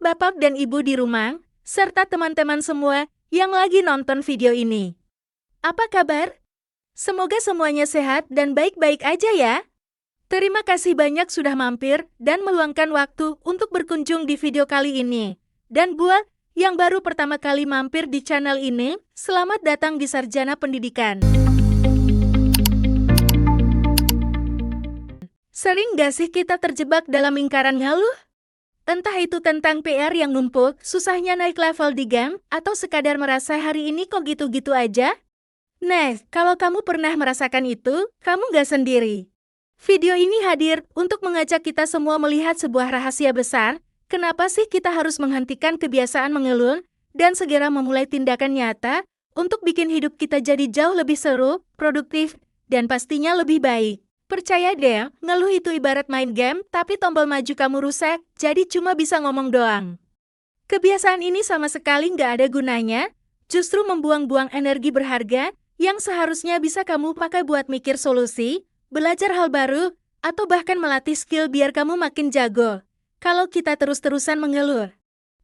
Bapak dan Ibu di rumah, serta teman-teman semua yang lagi nonton video ini. Apa kabar? Semoga semuanya sehat dan baik-baik aja ya. Terima kasih banyak sudah mampir dan meluangkan waktu untuk berkunjung di video kali ini. Dan buat yang baru pertama kali mampir di channel ini, selamat datang di Sarjana Pendidikan. Sering gak sih kita terjebak dalam lingkaran ngeluh? Entah itu tentang PR yang numpuk, susahnya naik level di game, atau sekadar merasa hari ini kok gitu-gitu aja? Nah, kalau kamu pernah merasakan itu, kamu gak sendiri. Video ini hadir untuk mengajak kita semua melihat sebuah rahasia besar, kenapa sih kita harus menghentikan kebiasaan mengeluh, dan segera memulai tindakan nyata, untuk bikin hidup kita jadi jauh lebih seru, produktif, dan pastinya lebih baik. Percaya deh, ngeluh itu ibarat main game, tapi tombol maju kamu rusak, jadi cuma bisa ngomong doang. Kebiasaan ini sama sekali nggak ada gunanya, justru membuang-buang energi berharga, yang seharusnya bisa kamu pakai buat mikir solusi, belajar hal baru, atau bahkan melatih skill biar kamu makin jago. Kalau kita terus-terusan mengeluh,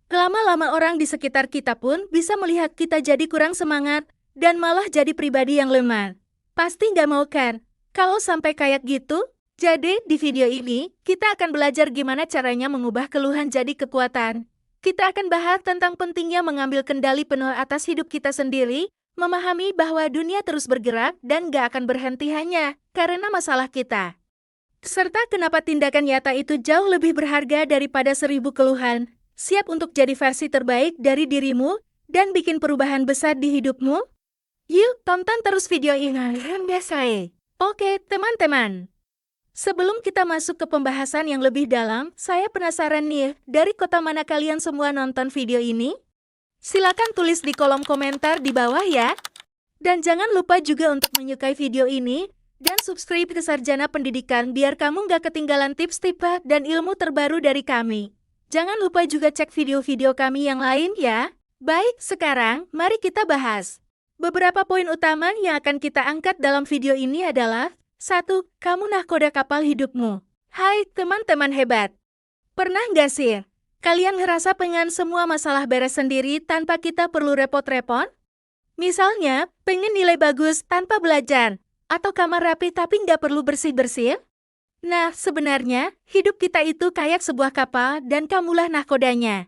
lama-lama orang di sekitar kita pun bisa melihat kita jadi kurang semangat, dan malah jadi pribadi yang lemah. Pasti nggak mau kan? Kalau sampai kayak gitu, jadi di video ini, kita akan belajar gimana caranya mengubah keluhan jadi kekuatan. Kita akan bahas tentang pentingnya mengambil kendali penuh atas hidup kita sendiri, memahami bahwa dunia terus bergerak dan gak akan berhenti hanya karena masalah kita. Serta kenapa tindakan nyata itu jauh lebih berharga daripada 1000 keluhan. Siap untuk jadi versi terbaik dari dirimu dan bikin perubahan besar di hidupmu? Yuk, tonton terus video ini. Oke, teman-teman. Sebelum kita masuk ke pembahasan yang lebih dalam, saya penasaran nih, dari kota mana kalian semua nonton video ini? Silakan tulis di kolom komentar di bawah ya. Dan jangan lupa juga untuk menyukai video ini, dan subscribe ke Sarjana Pendidikan biar kamu nggak ketinggalan tips-tips dan ilmu terbaru dari kami. Jangan lupa juga cek video-video kami yang lain ya. Baik, sekarang mari kita bahas. Beberapa poin utama yang akan kita angkat dalam video ini adalah 1. Kamu nahkoda kapal hidupmu. Hai teman-teman hebat. Pernah nggak sih? Kalian ngerasa pengen semua masalah beres sendiri tanpa kita perlu repot-repot? Misalnya, pengen nilai bagus tanpa belajar, atau kamar rapi tapi nggak perlu bersih-bersih? Nah, sebenarnya, hidup kita itu kayak sebuah kapal dan kamulah nahkodanya.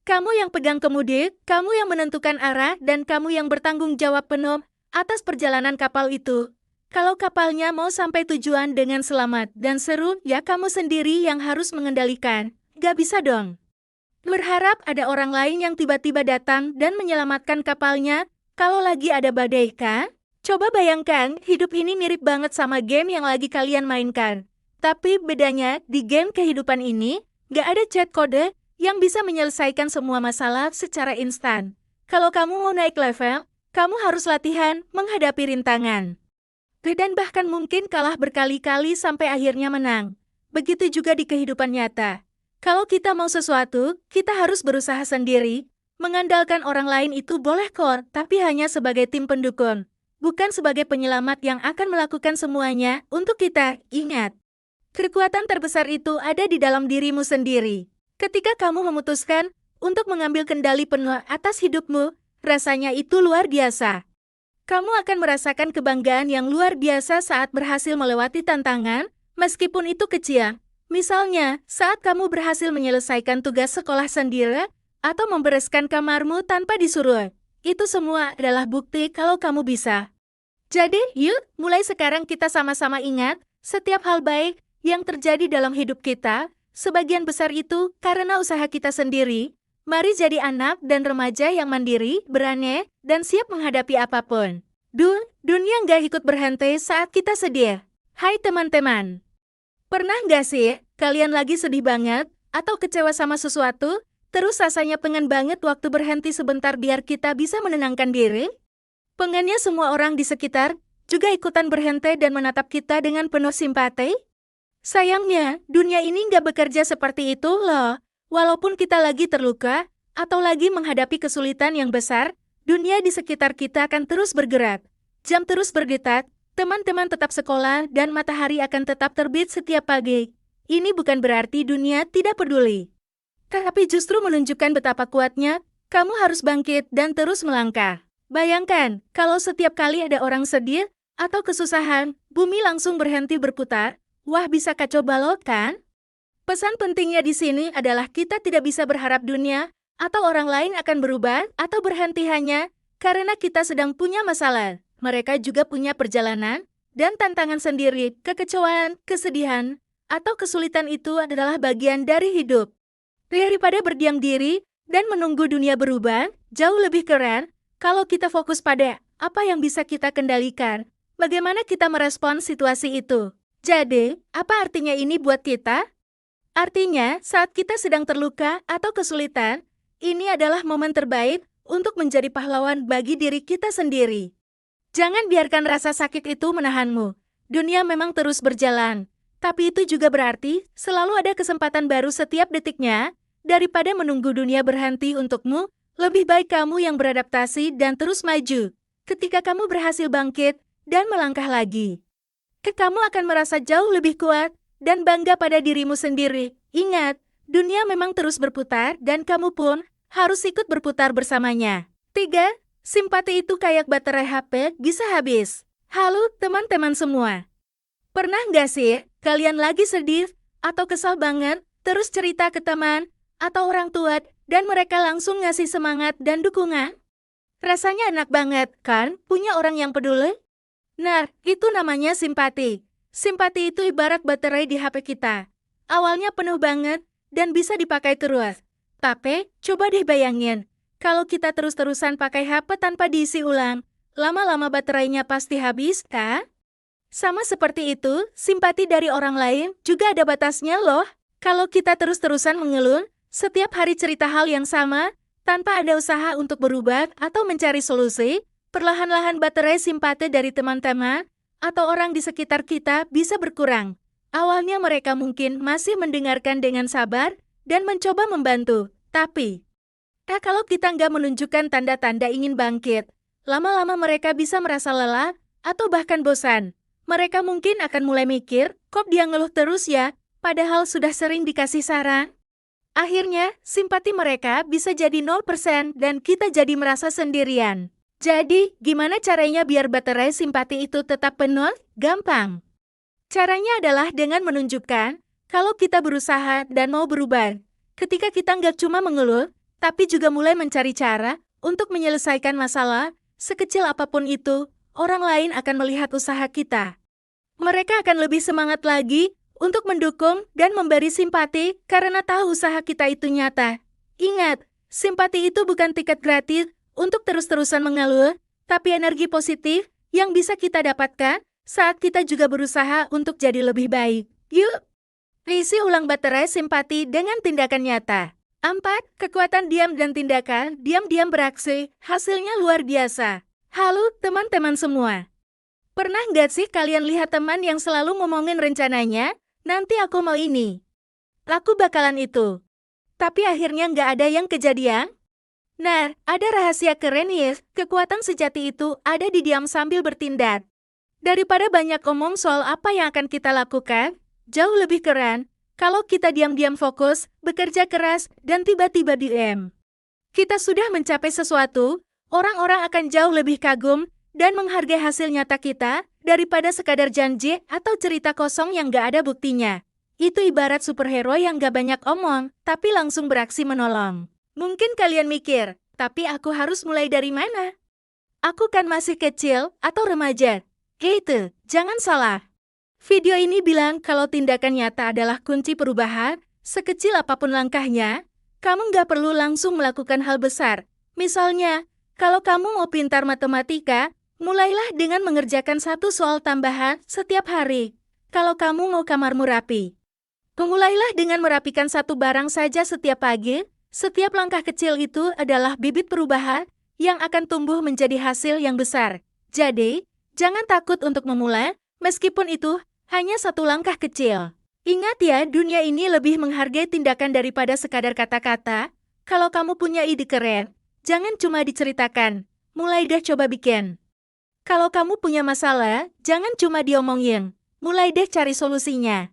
Kamu yang pegang kemudi, kamu yang menentukan arah, dan kamu yang bertanggung jawab penuh atas perjalanan kapal itu. Kalau kapalnya mau sampai tujuan dengan selamat dan seru, ya kamu sendiri yang harus mengendalikan. Gak bisa dong. Berharap ada orang lain yang tiba-tiba datang dan menyelamatkan kapalnya kalau lagi ada badai kan? Coba bayangkan, hidup ini mirip banget sama game yang lagi kalian mainkan. Tapi bedanya, di game kehidupan ini, gak ada chat kode yang bisa menyelesaikan semua masalah secara instan. Kalau kamu mau naik level, kamu harus latihan menghadapi rintangan. Dan bahkan mungkin kalah berkali-kali sampai akhirnya menang. Begitu juga di kehidupan nyata. Kalau kita mau sesuatu, kita harus berusaha sendiri. Mengandalkan orang lain itu boleh kok, tapi hanya sebagai tim pendukung. Bukan sebagai penyelamat yang akan melakukan semuanya untuk kita. Ingat, kekuatan terbesar itu ada di dalam dirimu sendiri. Ketika kamu memutuskan untuk mengambil kendali penuh atas hidupmu, rasanya itu luar biasa. Kamu akan merasakan kebanggaan yang luar biasa saat berhasil melewati tantangan, meskipun itu kecil. Misalnya, saat kamu berhasil menyelesaikan tugas sekolah sendiri, atau membereskan kamarmu tanpa disuruh. Itu semua adalah bukti kalau kamu bisa. Jadi, yuk, mulai sekarang kita sama-sama ingat, setiap hal baik yang terjadi dalam hidup kita, sebagian besar itu karena usaha kita sendiri. Mari jadi anak dan remaja yang mandiri, berani, dan siap menghadapi apapun. Dunia nggak ikut berhenti saat kita sedih. Hai teman-teman. Pernah nggak sih, kalian lagi sedih banget, atau kecewa sama sesuatu, terus rasanya pengen banget waktu berhenti sebentar biar kita bisa menenangkan diri? Pengennya semua orang di sekitar juga ikutan berhenti dan menatap kita dengan penuh simpati? Sayangnya, dunia ini nggak bekerja seperti itu loh. Walaupun kita lagi terluka, atau lagi menghadapi kesulitan yang besar, dunia di sekitar kita akan terus bergerak. Jam terus berdetak, teman-teman tetap sekolah, dan matahari akan tetap terbit setiap pagi. Ini bukan berarti dunia tidak peduli. Tapi justru menunjukkan betapa kuatnya, kamu harus bangkit dan terus melangkah. Bayangkan, kalau setiap kali ada orang sedih atau kesusahan, bumi langsung berhenti berputar. Wah, bisa kacau balau kan? Pesan pentingnya di sini adalah kita tidak bisa berharap dunia atau orang lain akan berubah atau berhenti hanya karena kita sedang punya masalah. Mereka juga punya perjalanan dan tantangan sendiri. Kekecewaan, kesedihan, atau kesulitan itu adalah bagian dari hidup. Daripada berdiam diri dan menunggu dunia berubah, jauh lebih keren kalau kita fokus pada apa yang bisa kita kendalikan. Bagaimana kita merespons situasi itu. Jadi, apa artinya ini buat kita? Artinya, saat kita sedang terluka atau kesulitan, ini adalah momen terbaik untuk menjadi pahlawan bagi diri kita sendiri. Jangan biarkan rasa sakit itu menahanmu. Dunia memang terus berjalan. Tapi itu juga berarti selalu ada kesempatan baru setiap detiknya. Daripada menunggu dunia berhenti untukmu, lebih baik kamu yang beradaptasi dan terus maju. Ketika kamu berhasil bangkit dan melangkah lagi, kamu akan merasa jauh lebih kuat dan bangga pada dirimu sendiri. Ingat, dunia memang terus berputar dan kamu pun harus ikut berputar bersamanya. 3. Simpati itu kayak baterai HP bisa habis. Halo teman-teman semua. Pernah nggak sih kalian lagi sedih atau kesal banget, terus cerita ke teman atau orang tua, dan mereka langsung ngasih semangat dan dukungan? Rasanya enak banget, kan? Punya orang yang peduli? Nah, itu namanya simpati. Simpati itu ibarat baterai di HP kita. Awalnya penuh banget, dan bisa dipakai terus. Tapi, coba deh bayangin, kalau kita terus-terusan pakai HP tanpa diisi ulang, lama-lama baterainya pasti habis, kan? Sama seperti itu, simpati dari orang lain juga ada batasnya loh. Kalau kita terus-terusan mengeluh, setiap hari cerita hal yang sama, tanpa ada usaha untuk berubah atau mencari solusi, perlahan-lahan baterai simpati dari teman-teman atau orang di sekitar kita bisa berkurang. Awalnya mereka mungkin masih mendengarkan dengan sabar dan mencoba membantu, tapi kalau kita nggak menunjukkan tanda-tanda ingin bangkit, lama-lama mereka bisa merasa lelah atau bahkan bosan. Mereka mungkin akan mulai mikir, kok dia ngeluh terus ya, padahal sudah sering dikasih saran. Akhirnya, simpati mereka bisa jadi 0% dan kita jadi merasa sendirian. Jadi, gimana caranya biar baterai simpati itu tetap penuh? Gampang. Caranya adalah dengan menunjukkan kalau kita berusaha dan mau berubah. Ketika kita nggak cuma mengeluh, tapi juga mulai mencari cara untuk menyelesaikan masalah, sekecil apapun itu, orang lain akan melihat usaha kita. Mereka akan lebih semangat lagi untuk mendukung dan memberi simpati karena tahu usaha kita itu nyata. Ingat, simpati itu bukan tiket gratis untuk terus-terusan mengeluh, tapi energi positif yang bisa kita dapatkan saat kita juga berusaha untuk jadi lebih baik. Yuk, isi ulang baterai simpati dengan tindakan nyata. 4. Kekuatan diam dan tindakan, diam-diam beraksi, hasilnya luar biasa. Halo teman-teman semua. Pernah nggak sih kalian lihat teman yang selalu ngomongin rencananya? Nanti aku mau ini. Aku bakalan itu. Tapi akhirnya nggak ada yang kejadian? Nah, ada rahasia keren ya. Kekuatan sejati itu ada di diam sambil bertindak. Daripada banyak omong soal apa yang akan kita lakukan, jauh lebih keren kalau kita diam-diam fokus, bekerja keras, dan tiba-tiba diam. Kita sudah mencapai sesuatu, orang-orang akan jauh lebih kagum dan menghargai hasil nyata kita daripada sekadar janji atau cerita kosong yang gak ada buktinya. Itu ibarat superhero yang gak banyak omong, tapi langsung beraksi menolong. Mungkin kalian mikir, tapi aku harus mulai dari mana? Aku kan masih kecil atau remaja. Gitu, jangan salah. Video ini bilang kalau tindakan nyata adalah kunci perubahan, sekecil apapun langkahnya, kamu gak perlu langsung melakukan hal besar. Misalnya, kalau kamu mau pintar matematika, mulailah dengan mengerjakan satu soal tambahan setiap hari. Kalau kamu mau kamarmu rapi, mulailah dengan merapikan satu barang saja setiap pagi. Setiap langkah kecil itu adalah bibit perubahan yang akan tumbuh menjadi hasil yang besar. Jadi, jangan takut untuk memulai, meskipun itu hanya satu langkah kecil. Ingat ya, dunia ini lebih menghargai tindakan daripada sekadar kata-kata. Kalau kamu punya ide keren, jangan cuma diceritakan, mulai deh coba bikin. Kalau kamu punya masalah, jangan cuma diomongin, mulai deh cari solusinya.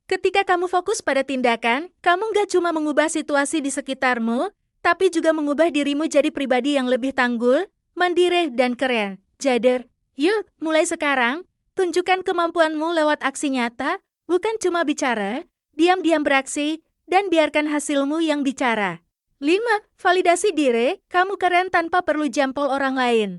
Ketika kamu fokus pada tindakan, kamu nggak cuma mengubah situasi di sekitarmu, tapi juga mengubah dirimu jadi pribadi yang lebih tanggul, mandiri, dan keren. Jader, yuk, mulai sekarang, tunjukkan kemampuanmu lewat aksi nyata, bukan cuma bicara, diam-diam beraksi, dan biarkan hasilmu yang bicara. 5. Validasi diri, kamu keren tanpa perlu jempol orang lain.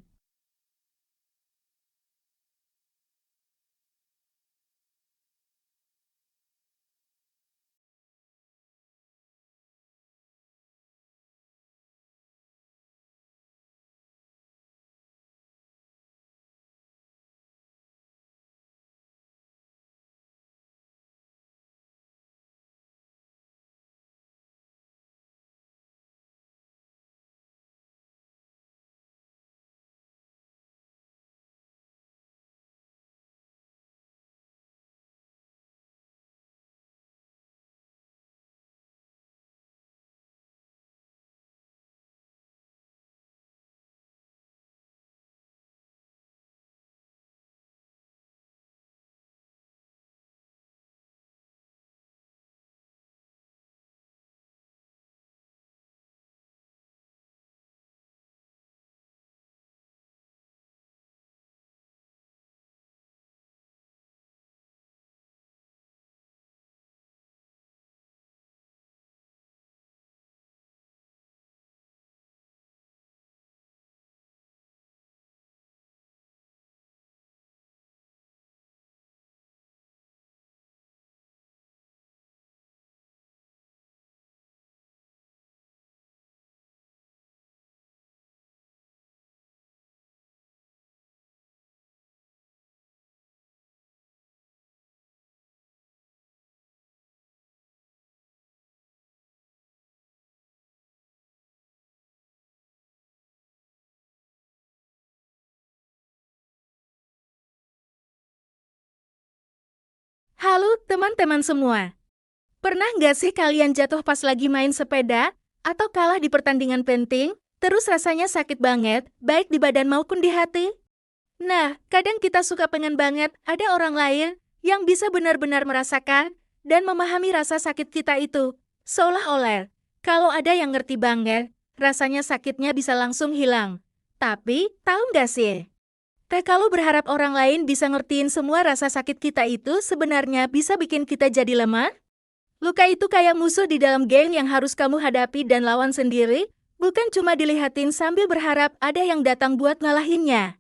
Halo teman-teman semua. Pernah nggak sih kalian jatuh pas lagi main sepeda, atau kalah di pertandingan penting, terus rasanya sakit banget, baik di badan maupun di hati? Nah, kadang kita suka pengen banget ada orang lain yang bisa benar-benar merasakan dan memahami rasa sakit kita itu. Seolah-olah, kalau ada yang ngerti banget, rasanya sakitnya bisa langsung hilang. Tapi, tahu nggak sih? Kalau berharap orang lain bisa ngertiin semua rasa sakit kita itu sebenarnya bisa bikin kita jadi lemah. Luka itu kayak musuh di dalam game yang harus kamu hadapi dan lawan sendiri, bukan cuma dilihatin sambil berharap ada yang datang buat ngalahinnya.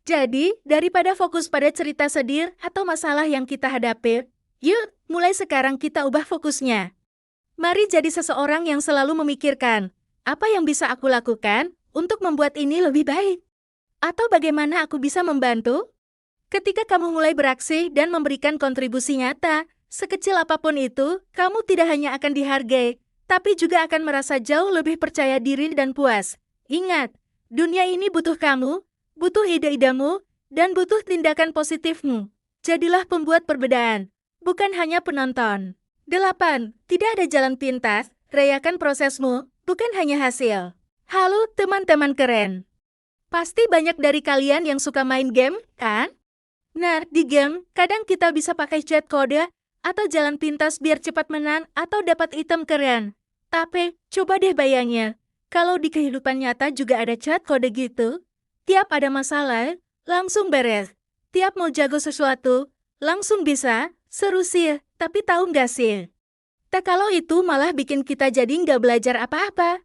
Jadi, daripada fokus pada cerita sedih atau masalah yang kita hadapi, yuk, mulai sekarang kita ubah fokusnya. Mari jadi seseorang yang selalu memikirkan, apa yang bisa aku lakukan untuk membuat ini lebih baik? Atau bagaimana aku bisa membantu? Ketika kamu mulai beraksi dan memberikan kontribusi nyata, sekecil apapun itu, kamu tidak hanya akan dihargai, tapi juga akan merasa jauh lebih percaya diri dan puas. Ingat, dunia ini butuh kamu, butuh ide-idemu, dan butuh tindakan positifmu. Jadilah pembuat perbedaan, bukan hanya penonton. 8. Tidak ada jalan pintas, rayakan prosesmu, bukan hanya hasil. Halo teman-teman keren. Pasti banyak dari kalian yang suka main game, kan? Nah, di game, kadang kita bisa pakai chat kode, atau jalan pintas biar cepat menang atau dapat item keren. Tapi, coba deh bayangin, kalau di kehidupan nyata juga ada chat kode gitu, tiap ada masalah, langsung beres. Tiap mau jago sesuatu, langsung bisa, seru sih, tapi tahu nggak sih? Tak kalau itu malah bikin kita jadi nggak belajar apa-apa.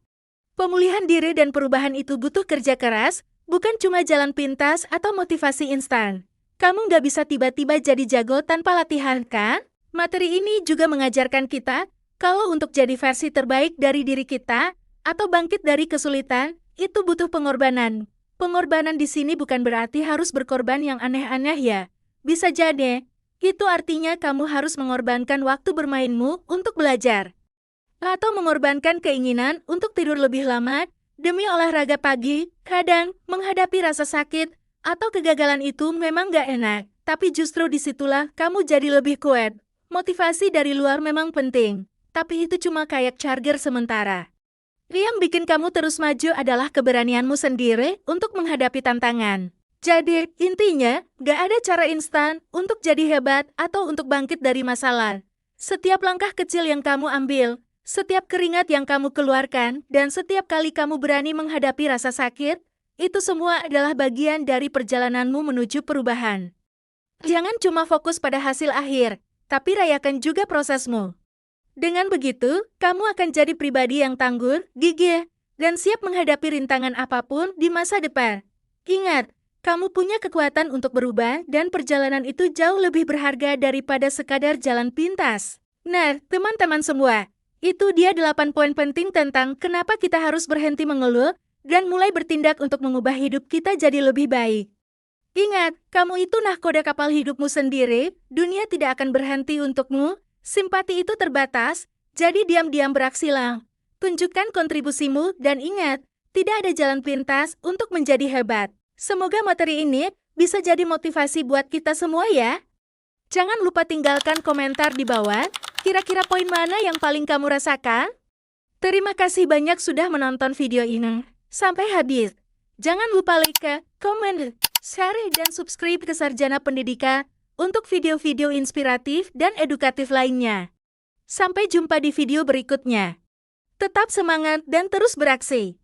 Pemulihan diri dan perubahan itu butuh kerja keras, bukan cuma jalan pintas atau motivasi instan. Kamu nggak bisa tiba-tiba jadi jago tanpa latihan, kan? Materi ini juga mengajarkan kita, kalau untuk jadi versi terbaik dari diri kita, atau bangkit dari kesulitan, itu butuh pengorbanan. Pengorbanan di sini bukan berarti harus berkorban yang aneh-aneh ya. Bisa jadi, itu artinya kamu harus mengorbankan waktu bermainmu untuk belajar. Atau mengorbankan keinginan untuk tidur lebih lama, demi olahraga pagi. Kadang, menghadapi rasa sakit, atau kegagalan itu memang gak enak, tapi justru disitulah kamu jadi lebih kuat. Motivasi dari luar memang penting, tapi itu cuma kayak charger sementara. Yang bikin kamu terus maju adalah keberanianmu sendiri untuk menghadapi tantangan. Jadi, intinya, gak ada cara instan untuk jadi hebat atau untuk bangkit dari masalah. Setiap langkah kecil yang kamu ambil, setiap keringat yang kamu keluarkan, dan setiap kali kamu berani menghadapi rasa sakit, itu semua adalah bagian dari perjalananmu menuju perubahan. Jangan cuma fokus pada hasil akhir, tapi rayakan juga prosesmu. Dengan begitu, kamu akan jadi pribadi yang tangguh, gigih, dan siap menghadapi rintangan apapun di masa depan. Ingat, kamu punya kekuatan untuk berubah dan perjalanan itu jauh lebih berharga daripada sekadar jalan pintas. Nah, teman-teman semua, itu dia 8 poin penting tentang kenapa kita harus berhenti mengeluh dan mulai bertindak untuk mengubah hidup kita jadi lebih baik. Ingat, kamu itu nahkoda kapal hidupmu sendiri, dunia tidak akan berhenti untukmu, simpati itu terbatas, jadi diam-diam beraksilah. Tunjukkan kontribusimu dan ingat, tidak ada jalan pintas untuk menjadi hebat. Semoga materi ini bisa jadi motivasi buat kita semua ya. Jangan lupa tinggalkan komentar di bawah, kira-kira poin mana yang paling kamu rasakan? Terima kasih banyak sudah menonton video ini sampai habis. Jangan lupa like, komen, share, dan subscribe ke Sarjana Pendidikan untuk video-video inspiratif dan edukatif lainnya. Sampai jumpa di video berikutnya. Tetap semangat dan terus beraksi.